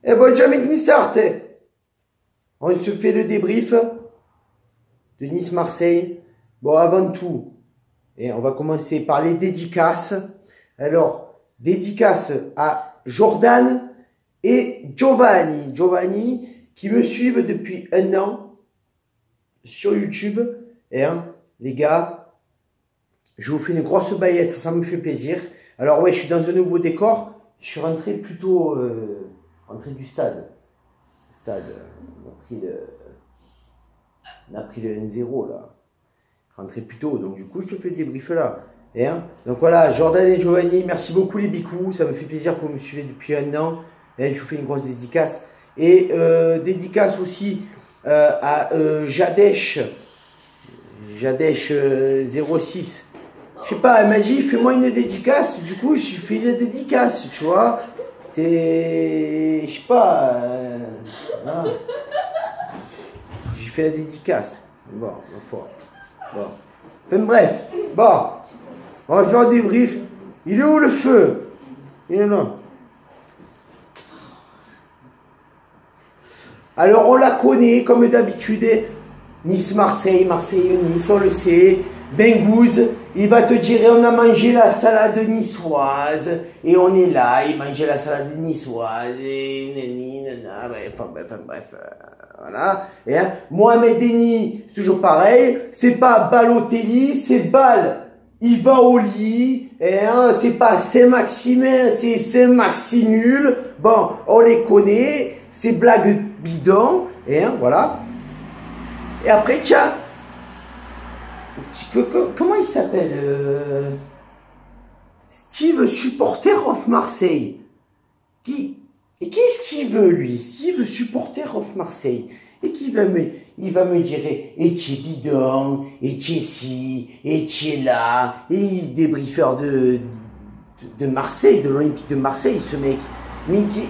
Eh bon, jamais de Nice-Arte. On se fait le débrief de Nice-Marseille. Bon, avant tout, et on va commencer par les dédicaces. Alors, dédicace à Jordan et Giovanni. Giovanni, qui me suivent depuis 1 an sur YouTube. Et les gars, je vous fais une grosse baillette, ça me fait plaisir. Alors ouais, je suis dans un nouveau décor. Je suis rentré plutôt... rentrée du stade. On a pris le 1-0 là. Rentré plus tôt, donc du coup je te fais le débrief là. Donc voilà, Jordan et Giovanni, merci beaucoup les bicous, ça me fait plaisir que vous me suivez depuis 1 an. Je vous fais une grosse dédicace. Et dédicace aussi à Jadesh 06. Je sais pas, elle m'a dit fais-moi une dédicace, du coup j'ai fait une dédicace, tu vois. Je sais pas. J'ai fait la dédicace. Bon, enfin bref. Bon. On va faire un débrief. Il est où le feu? Il est là. Alors on la connaît comme d'habitude. Nice-Marseille, Marseille-Nice, on le sait. Bengouze, il va te dire on a mangé la salade niçoise et on est là, il mangeait la salade niçoise et enfin bref, voilà. Mohamed Eni, c'est toujours pareil, c'est pas Balotelli, c'est Bal, il va au lit, c'est pas Saint-Maximin, c'est Saint-Maxi-Nul, bon, on les connaît, c'est blague bidon, voilà. Et après, tiens, comment il s'appelle Steve, supporter of Marseille. Et qu'est-ce qu'il veut lui? Steve, supporter of Marseille. Et il va me dire, et tu es bidon, et tu es ci, et tu es là. Et il débriefeur de Marseille, de l'Olympique de Marseille, ce mec. Mais qui...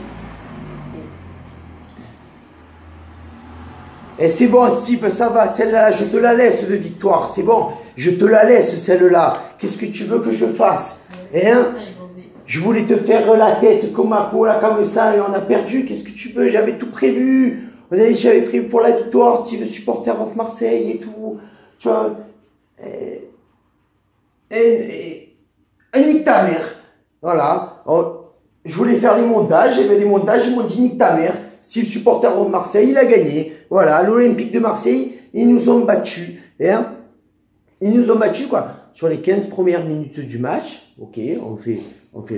Et c'est bon Steve, ça va, celle-là, je te la laisse de victoire, c'est bon, je te la laisse celle-là. Qu'est-ce que tu veux que je fasse? Je voulais te faire la tête comme à là, comme ça, et on a perdu, qu'est-ce que tu veux? J'avais tout prévu, j'avais prévu pour la victoire, Steve, supporter of Marseille et tout, tu vois. Nique ta mère, voilà. Je voulais faire les montages, et bien les montages, ils m'ont dit nique ta mère. Si le supporter de Marseille, il a gagné. Voilà, l'Olympique de Marseille, ils nous ont battus. Ils nous ont battus, quoi. Sur les 15 premières minutes du match. Ok, on fait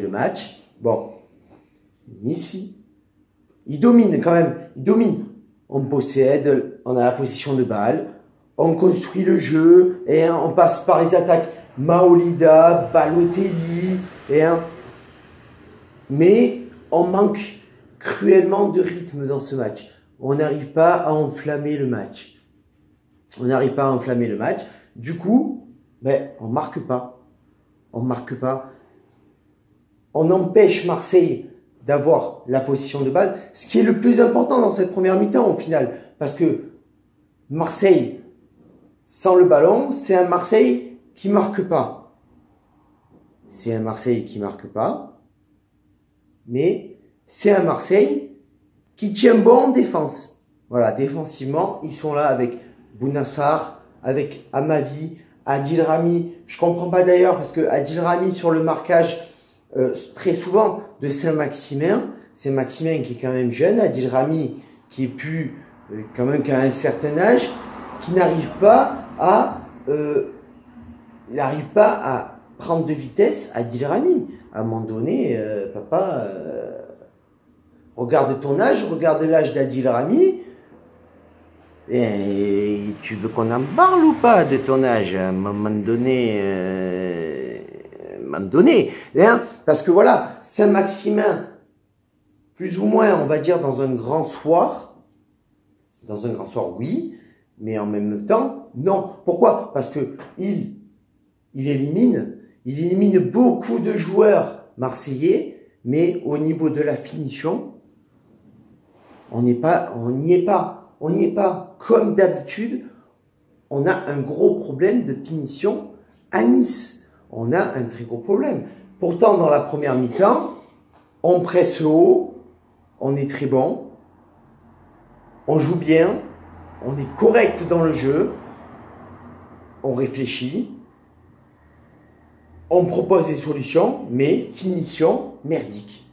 le match. Bon. Ici. Ils dominent quand même. Ils dominent. On possède, on a la possession de balle. On construit le jeu. On passe par les attaques. Maolida, Balotelli. Mais on manque cruellement de rythme dans ce match. On n'arrive pas à enflammer le match. Du coup, on marque pas. On empêche Marseille d'avoir la possession de balle. Ce qui est le plus important dans cette première mi-temps au final. Parce que Marseille, sans le ballon, c'est un Marseille qui marque pas. Mais c'est un Marseille qui tient bon en défense. Voilà, défensivement, ils sont là avec Bounassar, avec Amavi, Adil Rami. Je comprends pas d'ailleurs parce que Adil Rami sur le marquage très souvent de Saint-Maximin, Saint-Maximin qui est quand même jeune, Adil Rami qui est plus quand même qu'à un certain âge, qui n'arrive pas à prendre de vitesse Adil Rami. À un moment donné, papa, regarde ton âge, regarde l'âge d'Adil Rami. Et tu veux qu'on en parle ou pas de ton âge à un moment donné, parce que voilà, Saint-Maximin, plus ou moins, on va dire, dans un grand soir, oui, mais en même temps, non. Pourquoi? Parce que il élimine beaucoup de joueurs marseillais, mais au niveau de la finition, On n'y est pas. On n'y est pas. Comme d'habitude, on a un gros problème de finition à Nice. On a un très gros problème. Pourtant, dans la première mi-temps, on presse haut, on est très bon, on joue bien, on est correct dans le jeu, on réfléchit, on propose des solutions, mais finition merdique.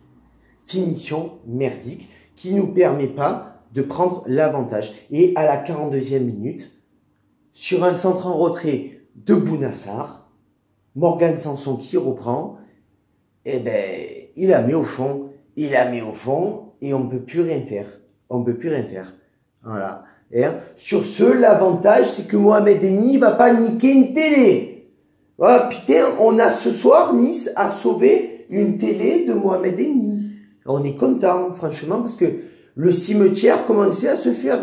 Finition merdique qui ne nous permet pas de prendre l'avantage. Et à la 42e minute, sur un centre en retrait de Bounassar, Morgan Sanson qui reprend, eh ben, il la met au fond, et on ne peut plus rien faire. On ne peut plus rien faire. Voilà. Et, sur ce, l'avantage, c'est que Mohamed Eni ne va pas niquer une télé. Oh, putain, on a ce soir, Nice a sauvé une télé de Mohamed Eni. On est content, franchement, parce que le cimetière commençait à se faire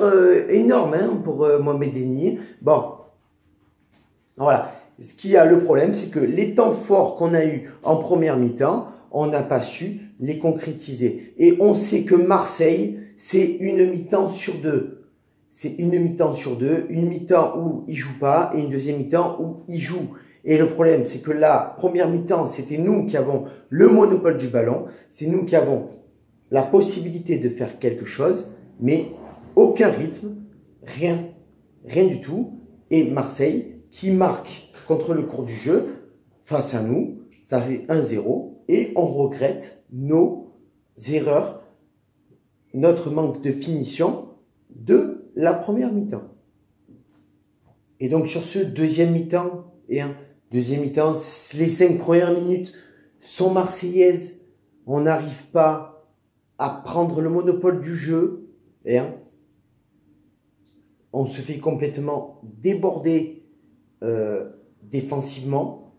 énorme pour Mohamed Eni. Bon, voilà. Ce qui a le problème, c'est que les temps forts qu'on a eu en première mi-temps, on n'a pas su les concrétiser. Et on sait que Marseille, c'est une mi-temps sur deux. C'est une mi-temps sur deux, une mi-temps où il joue pas et une deuxième mi-temps où il joue. Et le problème, c'est que la première mi-temps, c'était nous qui avons le monopole du ballon, c'est nous qui avons la possibilité de faire quelque chose, mais aucun rythme, rien, rien du tout. Et Marseille qui marque contre le cours du jeu face à nous, ça fait 1-0 et on regrette nos erreurs, notre manque de finition de la première mi-temps. Et donc sur ce deuxième mi-temps, les 5 premières minutes sont marseillaises. On n'arrive pas à prendre le monopole du jeu. On se fait complètement déborder défensivement.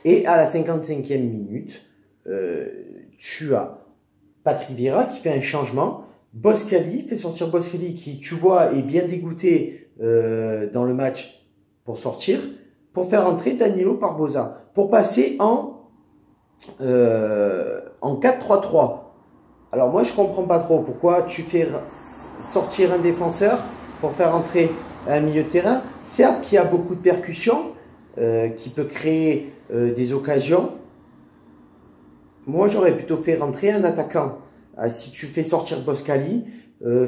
Et à la 55e minute, tu as Patrick Vieira qui fait un changement. Boscali fait sortir Boscali qui, tu vois, est bien dégoûté dans le match pour sortir, pour faire entrer Danilo Barbosa, pour passer en 4-3-3. Alors moi, je comprends pas trop pourquoi tu fais sortir un défenseur pour faire entrer un milieu de terrain. Certes, qui a beaucoup de percussions, qui peut créer des occasions. Moi, j'aurais plutôt fait rentrer un attaquant. Si tu fais sortir Boscali,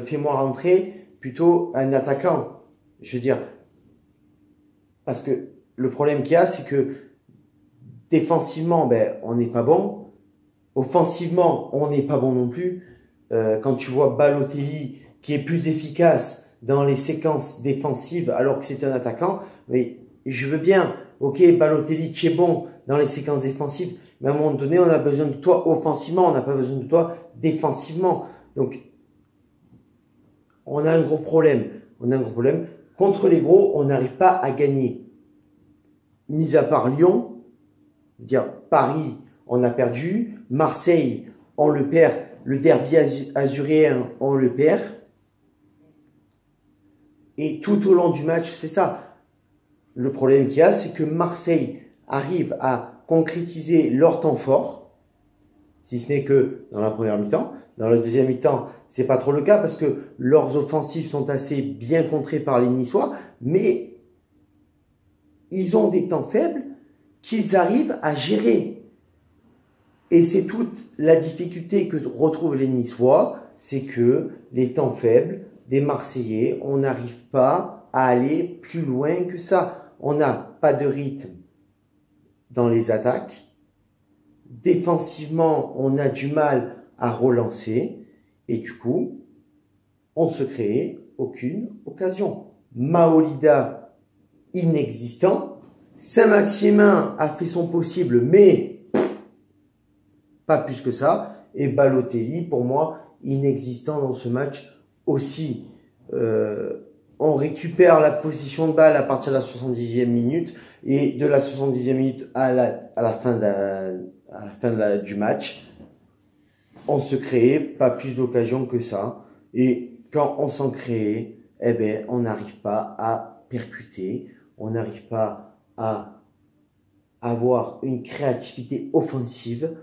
fais-moi rentrer plutôt un attaquant. Je veux dire, parce que le problème qu'il y a, c'est que défensivement, ben, on n'est pas bon. Offensivement, on n'est pas bon non plus. Quand tu vois Balotelli qui est plus efficace dans les séquences défensives alors que c'est un attaquant, mais je veux bien, ok, Balotelli, tu es bon dans les séquences défensives, mais à un moment donné, on a besoin de toi offensivement, on n'a pas besoin de toi défensivement. Donc, on a un gros problème. On a un gros problème. Contre les gros, on n'arrive pas à gagner. Mis à part Lyon, dire Paris, on a perdu. Marseille, on le perd. Le derby azuréen, on le perd. Et tout au long du match, c'est ça. Le problème qu'il y a, c'est que Marseille arrive à concrétiser leur temps fort, si ce n'est que dans la première mi-temps. Dans la deuxième mi-temps, c'est pas trop le cas parce que leurs offensives sont assez bien contrées par les Niçois, mais ils ont des temps faibles qu'ils arrivent à gérer. Et c'est toute la difficulté que retrouvent les Niçois, c'est que les temps faibles des Marseillais, on n'arrive pas à aller plus loin que ça. On n'a pas de rythme dans les attaques. Défensivement, on a du mal à relancer. Et du coup, on se crée aucune occasion. Maolida, inexistant. Saint-Maximin a fait son possible, mais pas plus que ça. Et Balotelli, pour moi, inexistant dans ce match aussi. On récupère la position de balle à partir de la 70e minute. Et de la 70e minute à la fin du match, on se crée pas plus d'occasions que ça. Et quand on s'en crée, eh ben, on n'arrive pas à percuter. On n'arrive pas à avoir une créativité offensive.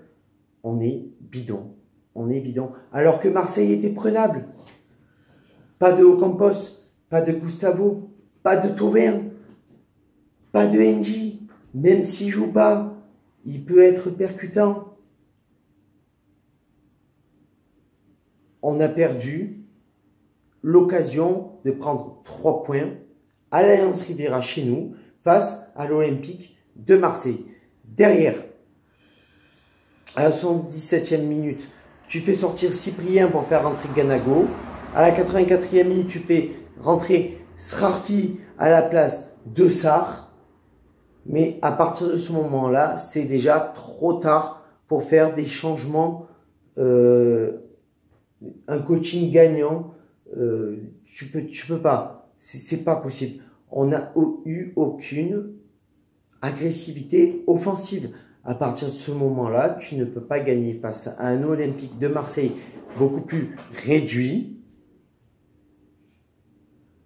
On est bidon. on est bidon. Alors que Marseille était prenable. Pas de Ocampos, pas de Gustavo, pas de Thauvin, pas de NJ. Même s'il joue pas, il peut être percutant. On a perdu l'occasion de prendre 3 points à l'Alliance Riviera chez nous face à l'Olympique de Marseille. Derrière, à la 77e minute, tu fais sortir Cyprien pour faire rentrer Ganago. À la 84e minute, tu fais rentrer Srarfi à la place de Sarr. Mais à partir de ce moment-là, c'est déjà trop tard pour faire des changements, un coaching gagnant. Tu peux pas. C'est pas possible. On n'a eu aucune agressivité offensive. À partir de ce moment-là, tu ne peux pas gagner face à un Olympique de Marseille beaucoup plus réduit.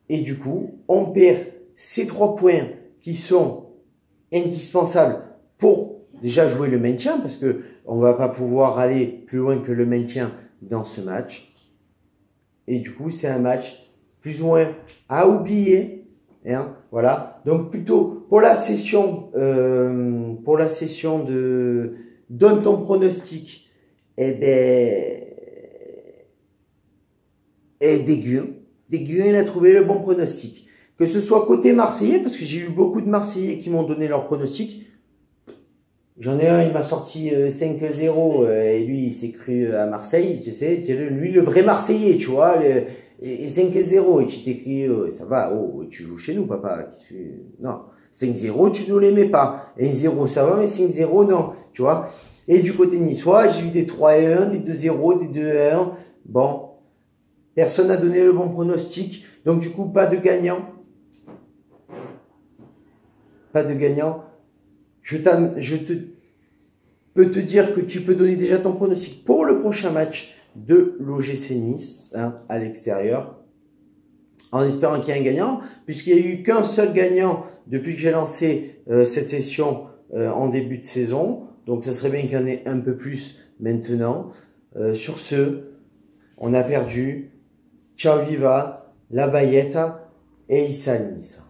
Et du coup, on perd ces 3 points qui sont indispensables pour déjà jouer le maintien, parce que on va pas pouvoir aller plus loin que le maintien dans ce match. Et du coup, c'est un match plus ou moins à oublier. Hein, voilà. Donc plutôt pour la session de donne ton pronostic, eh ben, Déguin, il a trouvé le bon pronostic. Que ce soit côté marseillais, parce que j'ai eu beaucoup de Marseillais qui m'ont donné leur pronostic. J'en ai un, il m'a sorti 5-0 et lui, il s'est cru à Marseille, tu sais, lui, le vrai Marseillais, tu vois, et 5-0 et tu t'écris, ça va, oh, tu joues chez nous, papa. Non, 5-0, tu ne les mets pas. 1-0, ça va, mais 5-0, non, tu vois. Et du côté niçois, j'ai eu des 3-1, des 2-0, des 2-1. Bon, personne n'a donné le bon pronostic, donc du coup, pas de gagnant. Pas de gagnant. Je peux te dire que tu peux donner déjà ton pronostic pour le prochain match de l'OGC Nice, hein, à l'extérieur, en espérant qu'il y ait un gagnant, puisqu'il n'y a eu qu'un seul gagnant depuis que j'ai lancé cette session en début de saison. Donc, ce serait bien qu'il y en ait un peu plus maintenant. Sur ce, on a perdu Ciao Viva, La Bayetta et Issa Nice.